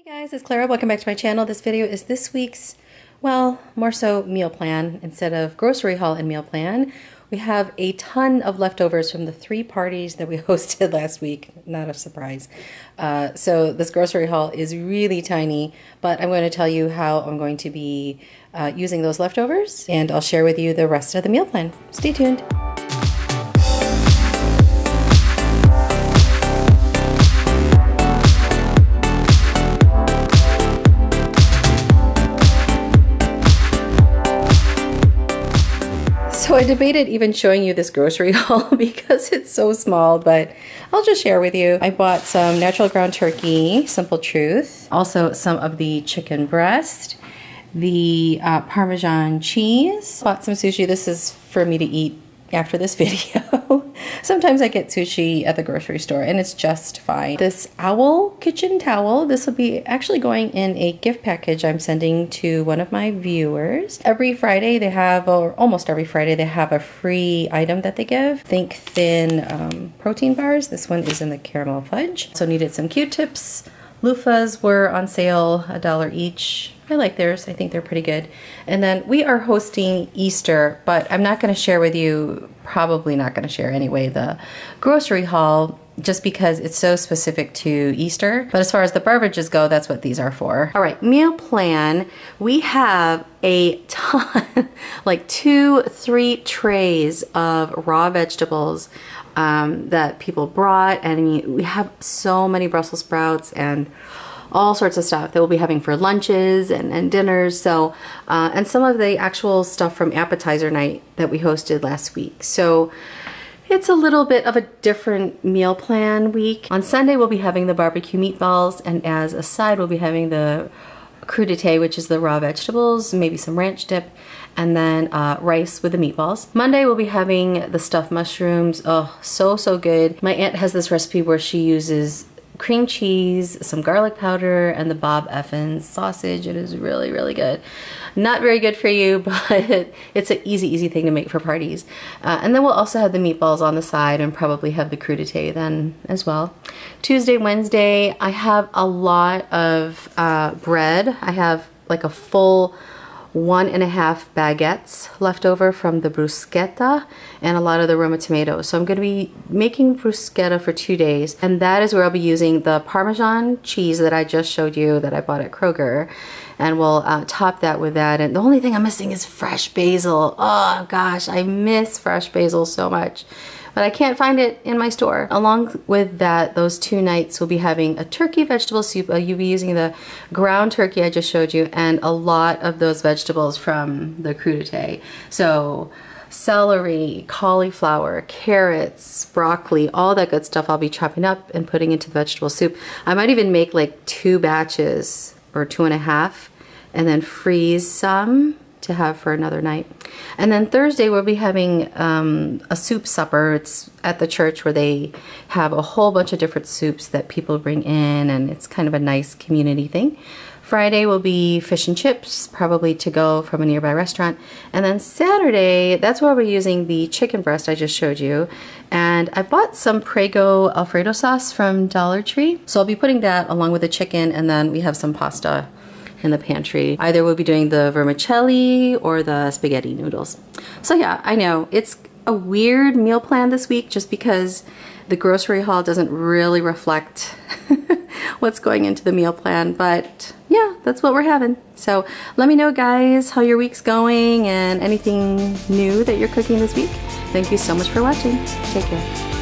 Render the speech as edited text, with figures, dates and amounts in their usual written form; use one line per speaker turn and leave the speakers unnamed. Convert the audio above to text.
Hey guys, it's Clara. Welcome back to my channel. This video is this week's, well, more so meal plan instead of grocery haul and meal plan. We have a ton of leftovers from the 3 parties that we hosted last week. Not a surprise. So this grocery haul is really tiny, but I'm going to tell you how I'm going to be using those leftovers, and I'll share with you the rest of the meal plan. Stay tuned. So I debated even showing you this grocery haul because it's so small, but I'll just share with you. I bought some natural ground turkey, Simple Truth, also some of the chicken breast, the Parmesan cheese. Bought some sushi. This is for me to eat after this video. Sometimes I get sushi at the grocery store and it's just fine. This owl kitchen towel, this will be actually going in a gift package I'm sending to one of my viewers. Every Friday they have, or almost every Friday, they have a free item that they give. Think thin protein bars. This one is in the caramel fudge. So needed some Q-tips. Loofahs were on sale, $1 each. I like theirs. I think they're pretty good. And then we are hosting Easter, but I'm not going to share with you, probably not going to share anyway, the grocery haul, just because it's so specific to Easter. But as far as the beverages go, that's what these are for. All right, meal plan. We have a ton, like 2-3 trays of raw vegetables that people brought, and we have so many Brussels sprouts and all sorts of stuff that we'll be having for lunches and dinners. So, and some of the actual stuff from appetizer night that we hosted last week. So it's a little bit of a different meal plan week. On Sunday, we'll be having the barbecue meatballs, and as a side, we'll be having the crudité, which is the raw vegetables, maybe some ranch dip, and then rice with the meatballs. Monday, we'll be having the stuffed mushrooms. Oh, so good. My aunt has this recipe where she uses cream cheese, some garlic powder, and the Bob Effins sausage. It is really good. Not very good for you, but it's an easy thing to make for parties. And then we'll also have the meatballs on the side and probably have the crudité then as well. Tuesday, Wednesday, I have a lot of bread. I have like a full 1.5 baguettes left over from the bruschetta and a lot of the Roma tomatoes. So I'm going to be making bruschetta for 2 days, and that is where I'll be using the Parmesan cheese that I just showed you that I bought at Kroger, and we'll top that with that. And the only thing I'm missing is fresh basil. Oh gosh, I miss fresh basil so much, but I can't find it in my store. Along with that, those 2 nights we'll be having a turkey vegetable soup. You'll be using the ground turkey I just showed you and a lot of those vegetables from the crudité. So celery, cauliflower, carrots, broccoli, all that good stuff I'll be chopping up and putting into the vegetable soup. I might even make like 2 batches or 2.5 and then freeze some to have for another night. And then Thursday we'll be having a soup supper. It's at the church where they have a whole bunch of different soups that people bring in, and it's kind of a nice community thing. Friday will be fish and chips, probably to go from a nearby restaurant. And then Saturday, that's where we're using the chicken breast I just showed you. And I bought some Prego Alfredo sauce from Dollar Tree. So I'll be putting that along with the chicken, and then we have some pasta in the pantry. Either we'll be doing the vermicelli or the spaghetti noodles. So yeah, I know it's a weird meal plan this week just because the grocery haul doesn't really reflect what's going into the meal plan, but yeah, that's what we're having. So let me know, guys, how your week's going and anything new that you're cooking this week. Thank you so much for watching. Take care.